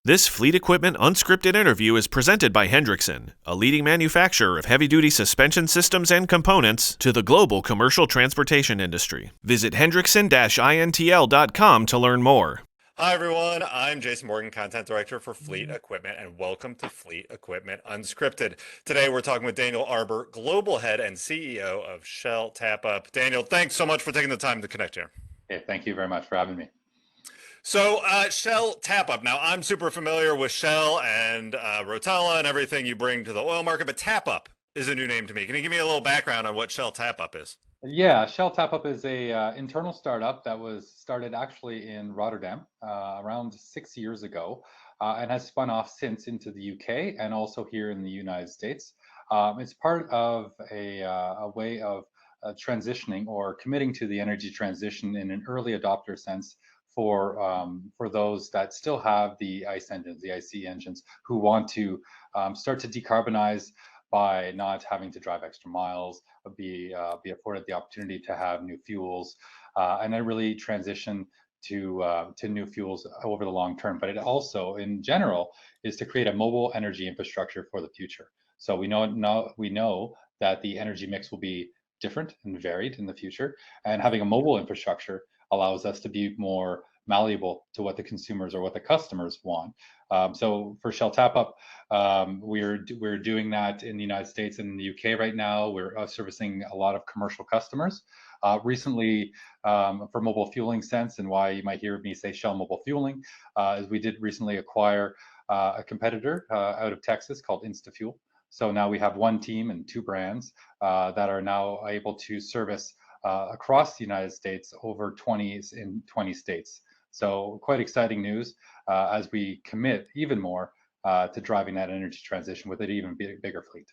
This Fleet Equipment Unscripted interview is presented by Hendrickson, a leading manufacturer of heavy-duty suspension systems and components to the global commercial transportation industry. Visit hendrickson-intl.com to learn more. Hi, everyone. I'm Jason Morgan, Content Director for Fleet Equipment, and welcome to Fleet Equipment Unscripted. Today, we're talking with Daniel Arbour, Global Head and CEO of Shell TapUp. Daniel, thanks so much for taking the time to connect here. Hey, thank you very much for having me. So, Shell TapUp. Now, I'm super familiar with Shell and Rotella and everything you bring to the oil market, but TapUp is a new name to me. Can you give me a little background on what Shell TapUp is? Yeah, Shell TapUp is a internal startup that was started actually in Rotterdam around 6 years ago, and has spun off since into the UK and also here in the United States. It's part of a way of transitioning or committing to the energy transition in an early adopter sense for those that still have the ICE engines, the ICE engines, who want to start to decarbonize by not having to drive extra miles, be afforded the opportunity to have new fuels, and then really transition to new fuels over the long term. But it also, in general, is to create a mobile energy infrastructure for the future. So we know that the energy mix will be different and varied in the future, and having a mobile infrastructure allows us to be more malleable to what the consumers or what the customers want. So for Shell TapUp, we're doing that in the United States and in the UK right now. We're servicing a lot of commercial customers. Recently, for mobile fueling sense, and why you might hear me say Shell Mobile Fueling, is we did recently acquire a competitor out of Texas called InstaFuel. So now we have one team and two brands that are now able to service across the United States over 20 states. So quite exciting news as we commit even more to driving that energy transition with an even bigger fleet.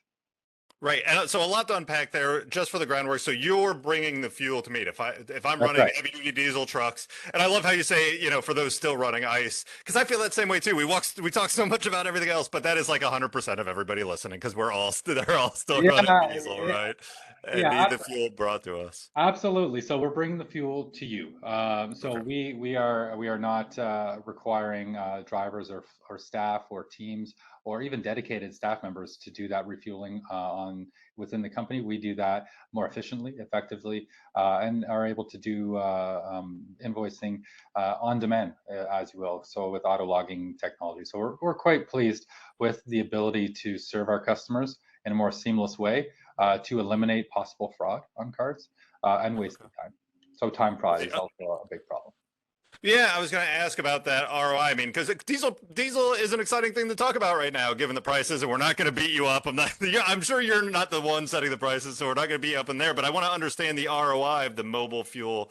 Right, and so a lot to unpack there. Just for the groundwork, so you're bringing the fuel to meet. If I'm That's running right. heavy duty diesel trucks, and I love how you say, for those still running ICE, because I feel that same way too. We talk so much about everything else, but that is like 100% of everybody listening, because they're all still running diesel, right? And need Yeah, the fuel brought to us. absolutely. So we're bringing the fuel to you. So Okay. we are not requiring drivers or staff or teams or even dedicated staff members to do that refueling on within the company. We do that more efficiently, effectively, and are able to do invoicing on demand, as you will. So with auto logging technology. So we're quite pleased with the ability to serve our customers in a more seamless way to eliminate possible fraud on cards and wasted time. So time fraud is also a big problem. Yeah, I was going to ask about that ROI. I mean, because diesel is an exciting thing to talk about right now, given the prices, and we're not going to beat you up. I'm sure you're not the one setting the prices, so we're not going to beat you up in there. But I want to understand the ROI of the mobile fuel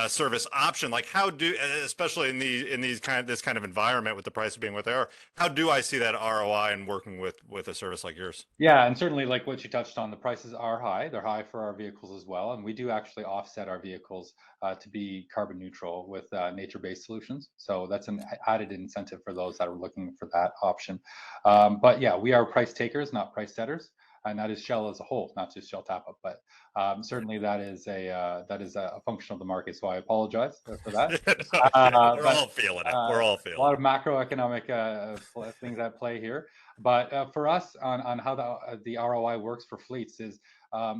service option. Like, especially in this kind of environment with the prices being what they are, how do I see that ROI in working with a service like yours? Yeah, and certainly like what you touched on, the prices are high. They're high for our vehicles as well, and we do actually offset our vehicles to be carbon neutral with nature-based solutions. So that's an added incentive for those that are looking for that option. But yeah, we are price takers, not price setters, and that is Shell as a whole, not just Shell TapUp. But certainly that is a function of the market. So I apologize for that. We're But all feeling it. We're all a lot feeling of macroeconomic things at play here. But for us, on how the ROI works for fleets is,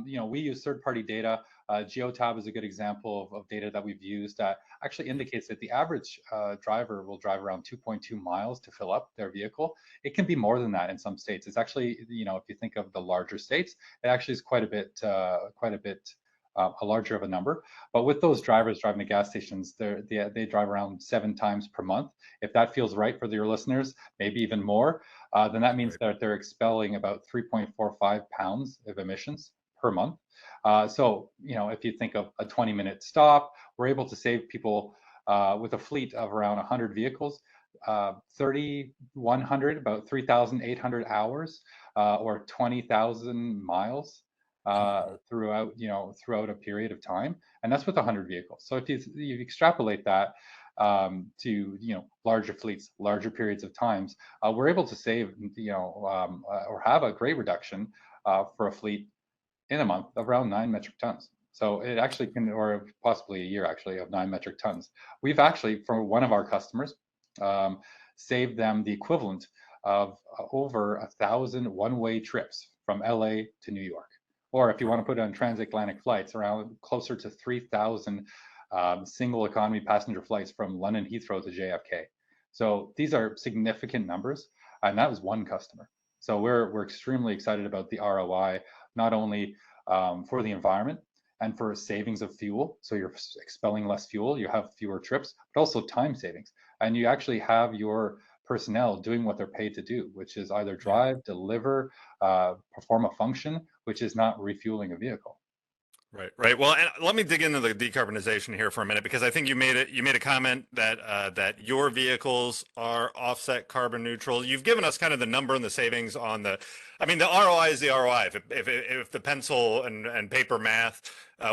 we use third-party data. Geotab is a good example of data that we've used that actually indicates that the average driver will drive around 2.2 miles to fill up their vehicle. It can be more than that in some states. It's actually, if you think of the larger states, it actually is quite a bit a larger of a number. But with those drivers driving the gas stations, they drive around 7 times per month. If that feels right for your listeners, maybe even more, then that means that they're expelling about 3.45 pounds of emissions per month. So, if you think of a 20-minute stop, we're able to save people with a fleet of around 100 vehicles, 3,100, about 3,800 hours, or 20,000 miles throughout a period of time, and that's with 100 vehicles. So if you extrapolate that to larger fleets, larger periods of times, we're able to save or have a great reduction for a fleet in a month of around 9 metric tons. So it actually can, or possibly a year actually, of 9 metric tons. We've actually, for one of our customers, saved them the equivalent of over 1,000 one-way trips from LA to New York. Or if you want to put it on transatlantic flights, around closer to 3,000 single economy passenger flights from London Heathrow to JFK. So these are significant numbers, and that was one customer. So we're extremely excited about the ROI, not only for the environment and for savings of fuel. So you're expelling less fuel, you have fewer trips, but also time savings. And you actually have your personnel doing what they're paid to do, which is either drive, deliver, perform a function, which is not refueling a vehicle. Right, right. Well, and let me dig into the decarbonization here for a minute, because I think you made a comment that that your vehicles are offset carbon neutral. You've given us kind of the number and the savings on the, I mean, the ROI is the ROI. If the pencil and paper math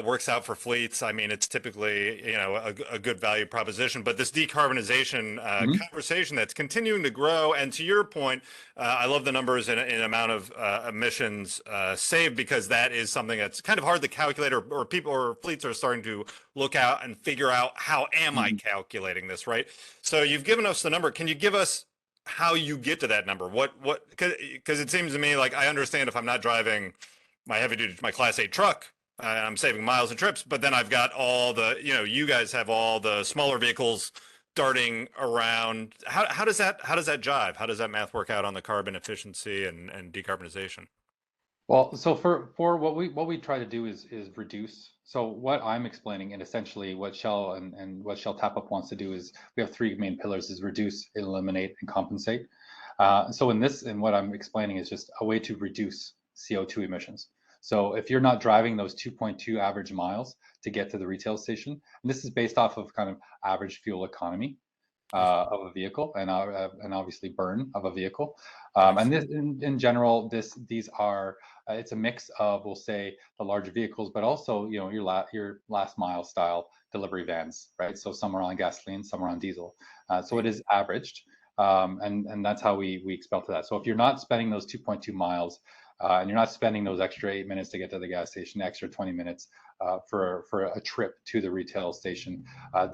works out for fleets, I mean, it's typically, you know, a good value proposition. But this decarbonization conversation that's continuing to grow, and to your point, I love the numbers in amount of emissions saved, because that is something that's kind of hard to calculate, or people or fleets are starting to look out and figure out, how am I calculating this, right? So you've given us the number. Can you give us how you get to that number? Because it seems to me like, I understand if I'm not driving my heavy duty, my Class 8 truck, I'm saving miles and trips, but then I've got all the, you know, you guys have all the smaller vehicles darting around. How does that jive? How does that math work out on the carbon efficiency and decarbonization? Well, so for what we try to do is reduce. So what I'm explaining, and essentially what Shell and what Shell TapUp wants to do, is we have three main pillars: is reduce, eliminate, and compensate. So in what I'm explaining is just a way to reduce CO2 emissions. So if you're not driving those 2.2 average miles to get to the retail station, and this is based off of kind of average fuel economy of a vehicle, and obviously burn of a vehicle, and this in general, these are it's a mix of, we'll say, the larger vehicles, but also, you know, your last mile style delivery vans, right? So some are on gasoline, some are on diesel. So it is averaged, and that's how we expel to that. So if you're not spending those 2.2 miles, and you're not spending those extra 8 minutes to get to the gas station, extra 20 minutes for a trip to the retail station,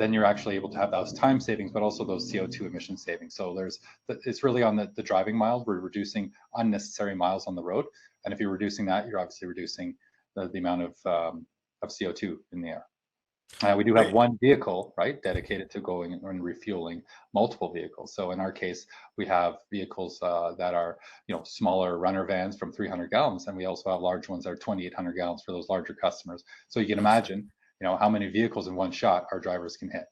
then you're actually able to have those time savings, but also those CO2 emission savings. So it's really on the driving miles. We're reducing unnecessary miles on the road, and if you're reducing that, you're obviously reducing the amount of CO2 in the air. We do have one vehicle, right, dedicated to going and refueling multiple vehicles. So in our case, we have vehicles that are, you know, smaller runner vans from 300 gallons, and we also have large ones that are 2,800 gallons for those larger customers. So you can imagine, you know, how many vehicles in one shot our drivers can hit.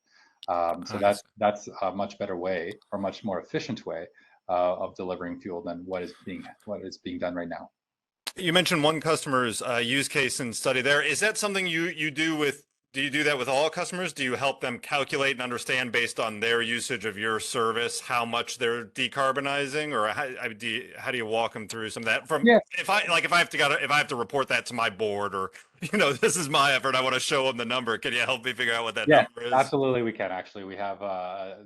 So that's a much better way, or much more efficient way of delivering fuel than what is being done right now. You mentioned one customer's use case and study there. Is that something you do with? Do you do that with all customers? Do you help them calculate and understand, based on their usage of your service, how much they're decarbonizing, or how do you walk them through some of that? From if I have to report that to my board, or, you know, this is my effort, I want to show them the number. Can you help me figure out what that number is? Absolutely, we can. Actually, we have a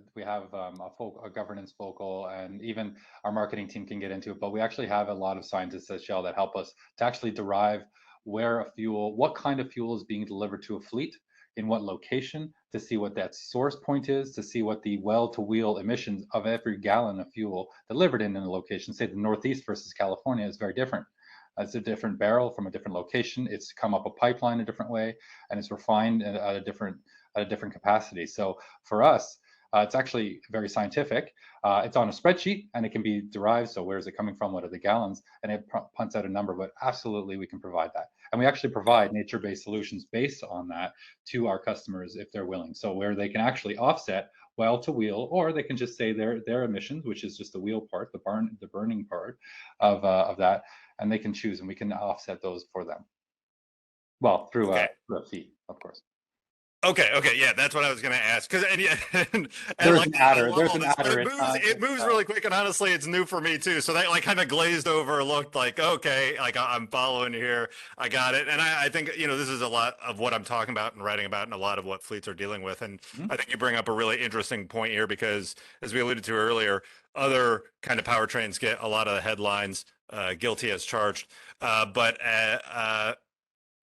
governance focal, and even our marketing team can get into it. But we actually have a lot of scientists at Shell that help us to actually derive what kind of fuel is being delivered to a fleet, in what location, to see what that source point is, to see what the well-to-wheel emissions of every gallon of fuel delivered in a location. Say the Northeast versus California is very different. It's a different barrel from a different location. It's come up a pipeline a different way, and it's refined at a different capacity. So for us, it's actually very scientific. It's on a spreadsheet, and it can be derived. So where is it coming from? What are the gallons? And it punts out a number. But absolutely, we can provide that. And we actually provide nature-based solutions based on that to our customers if they're willing. So where they can actually offset well to wheel, or they can just say their emissions, which is just the wheel part, the burning part of that, and they can choose, and we can offset those for them. Well, through a fee, of course. Okay, yeah, that's what I was going to ask. Because there's an adder. It moves really quick, and honestly, it's new for me too. So that like kind of glazed over, looked like, okay, like I'm following you here. I got it. And I think, you know, this is a lot of what I'm talking about and writing about, and a lot of what fleets are dealing with. And I think you bring up a really interesting point here, because as we alluded to earlier, other kind of powertrains get a lot of the headlines, guilty as charged, but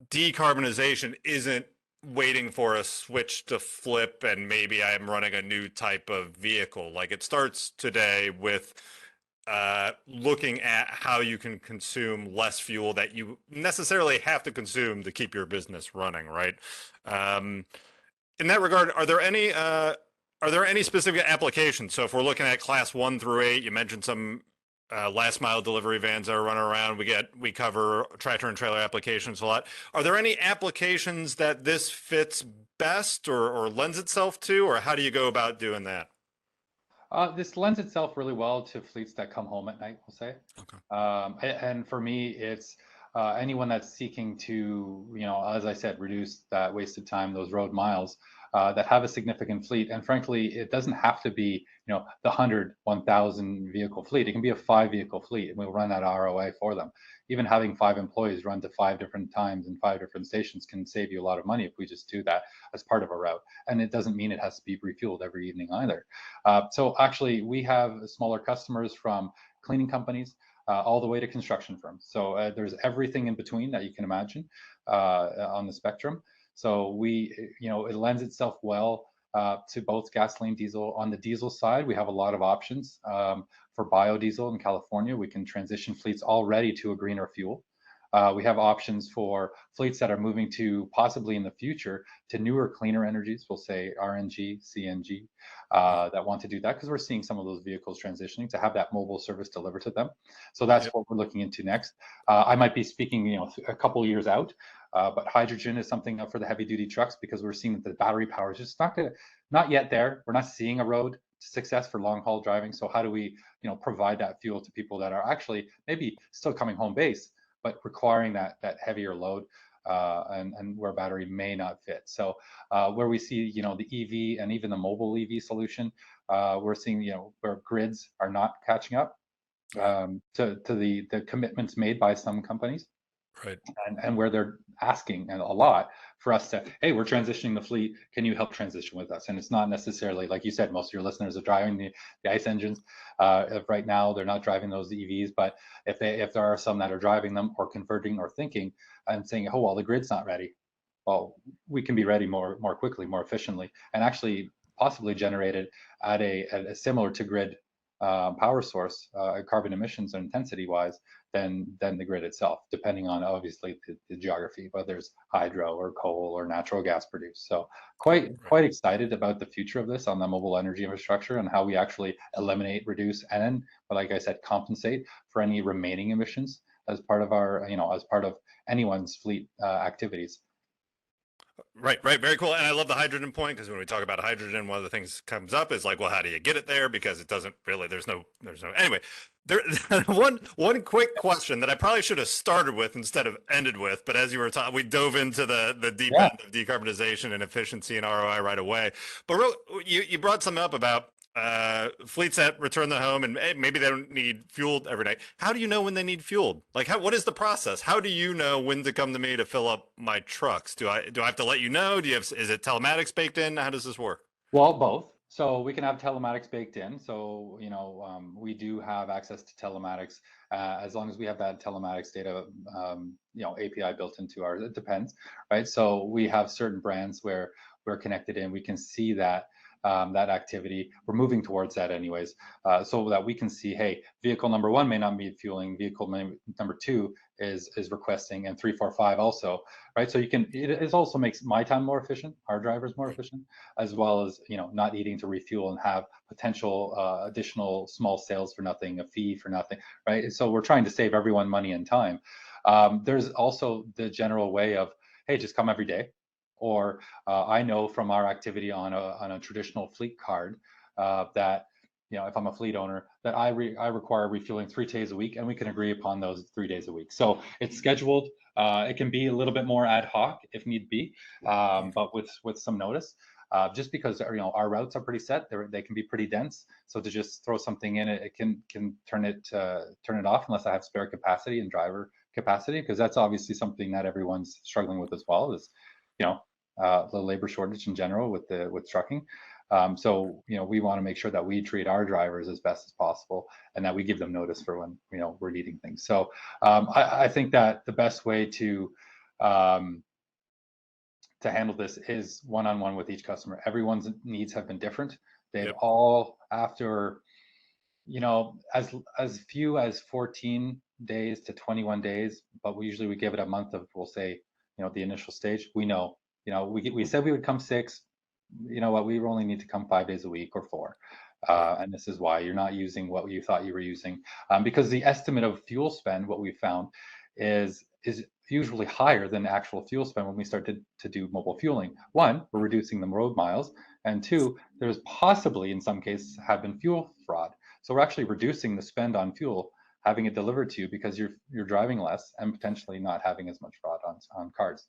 decarbonization isn't waiting for a switch to flip and maybe I'm running a new type of vehicle. Like it starts today with looking at how you can consume less fuel that you necessarily have to consume to keep your business running, right? Um, in that regard, are there any specific applications? So if we're looking at class 1 through 8, you mentioned some last mile delivery vans that are running around. We cover tractor and trailer applications a lot. Are there any applications that this fits best or lends itself to, or how do you go about doing that? This lends itself really well to fleets that come home at night, we'll say. Okay. And for me, it's anyone that's seeking to, as I said, reduce that wasted time, those road miles, that have a significant fleet. And frankly, it doesn't have to be, the 100, 1,000 vehicle fleet. It can be a 5 vehicle fleet, and we'll run that ROI for them. Even having 5 employees run to 5 different times and 5 different stations can save you a lot of money if we just do that as part of a route. And it doesn't mean it has to be refueled every evening either. So actually, we have smaller customers from cleaning companies all the way to construction firms. So there's everything in between that you can imagine on the spectrum. So it lends itself well to both gasoline, diesel. On the diesel side, we have a lot of options for biodiesel in California. We can transition fleets already to a greener fuel. We have options for fleets that are moving to possibly in the future to newer, cleaner energies. We'll say RNG, CNG, that want to do that because we're seeing some of those vehicles transitioning to have that mobile service delivered to them. So that's what we're looking into next. I might be speaking, a couple of years out, but hydrogen is something for the heavy duty trucks because we're seeing that the battery power is just not yet there. We're not seeing a road to success for long haul driving. So how do we, provide that fuel to people that are actually maybe still coming home base, but requiring that heavier load and where battery may not fit. So where we see, the EV and even the mobile EV solution, we're seeing, where grids are not catching up to the commitments made by some companies. Right. And where they're asking a lot for us to, hey, we're transitioning the fleet. Can you help transition with us? And it's not necessarily, like you said, most of your listeners are driving the ICE engines. Right now, they're not driving those EVs. But if there are some that are driving them or converting or thinking and saying, oh, well, the grid's not ready. Well, we can be ready more quickly, more efficiently, and actually possibly generated at a similar to grid power source, carbon emissions and intensity wise, than the grid itself, depending on obviously the geography, whether it's hydro or coal or natural gas produced. So quite excited about the future of this on the mobile energy infrastructure and how we actually eliminate, reduce, and like I said, compensate for any remaining emissions as part of our, as part of anyone's fleet activities. Right. Very cool. And I love the hydrogen point because when we talk about hydrogen, one of the things that comes up is like, well, how do you get it there? Because it doesn't really, anyway, there, one quick question that I probably should have started with instead of ended with, but as you were talking, we dove into the deep end of decarbonization and efficiency and ROI right away. But you brought something up about fleets that return them home and maybe they don't need fueled every night. How do you know when they need fueled? Like, what is the process? How do you know when to come to me to fill up my trucks? Do I have to let you know? Is it telematics baked in? How does this work? Well, both. So we can have telematics baked in. So, we do have access to telematics as long as we have that telematics data, API built into ours. It depends, right? So we have certain brands where we're connected in. We can see that that activity. We're moving towards that anyways, so that we can see, hey, vehicle number 1 may not need fueling, vehicle number 2 is requesting, and 3, 4, 5 also, right? So it also makes my time more efficient, our drivers more efficient, as well as, not needing to refuel and have potential additional small sales for nothing, a fee for nothing, right? So we're trying to save everyone money and time. There's also the general way of, hey, just come every day. Or I know from our activity on a traditional fleet card that, if I'm a fleet owner, that I require refueling 3 days a week, and we can agree upon those 3 days a week. So it's scheduled. It can be a little bit more ad hoc if need be, but with some notice. Just because our routes are pretty set, they can be pretty dense. So to just throw something in, it can turn it off unless I have spare capacity and driver capacity, because that's obviously something that everyone's struggling with as well. Is the labor shortage in general with trucking. So we want to make sure that we treat our drivers as best as possible and that we give them notice for when we're needing things. So I think that the best way to to handle this is one-on-one with each customer. Everyone's needs have been different. They've Yep. all, after as few as 14 days to 21 days, but we give it a month of, we'll say, the initial stage. We said we would come 6. You know what? We only need to come 5 days a week or 4. And this is why you're not using what you thought you were using, because the estimate of fuel spend, what we found, is usually higher than actual fuel spend when we start to do mobile fueling. One, we're reducing the road miles, and two, there's possibly in some cases have been fuel fraud. So we're actually reducing the spend on fuel, having it delivered to you because you're driving less and potentially not having as much fraud on cards.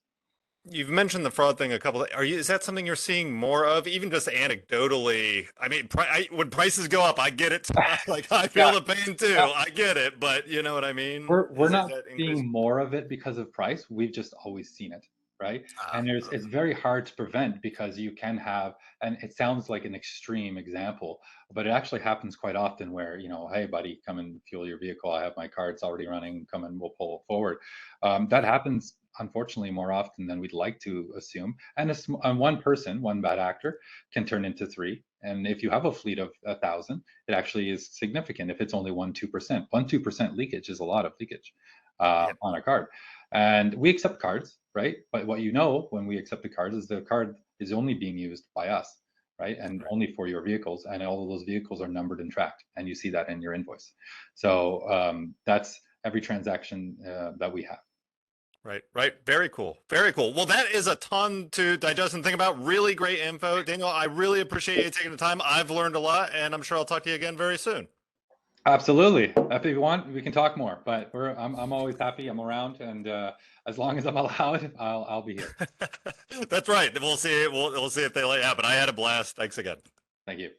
You've mentioned the fraud thing a couple of, is that something you're seeing more of, even just anecdotally? I mean, when prices go up, I get it. Like, I feel the pain too. I get it, but you know what I mean? We're not that seeing more of it because of price. We've just always seen it, right? And it's very hard to prevent because you can have, and it sounds like an extreme example, but it actually happens quite often where, hey buddy, come and fuel your vehicle. I have my cards already running. Come and we'll pull it forward. That happens unfortunately more often than we'd like to assume. And one person, one bad actor, can turn into 3. And if you have a fleet of 1,000, it actually is significant. If it's only 1-2%, 1-2% leakage is a lot of leakage on a card. And we accept cards, right? But what when we accept the cards is the card is only being used by us, right? And only for your vehicles, and all of those vehicles are numbered and tracked, and you see that in your invoice. So that's every transaction that we have. Right. Very cool. Very cool. Well, that is a ton to digest and think about. Really great info. Daniel, I really appreciate you taking the time. I've learned a lot, and I'm sure I'll talk to you again very soon. Absolutely. If you want, we can talk more, but I'm always happy. I'm around, and as long as I'm allowed, I'll be here. That's right. We'll see. We'll see if they let you out, but I had a blast. Thanks again. Thank you.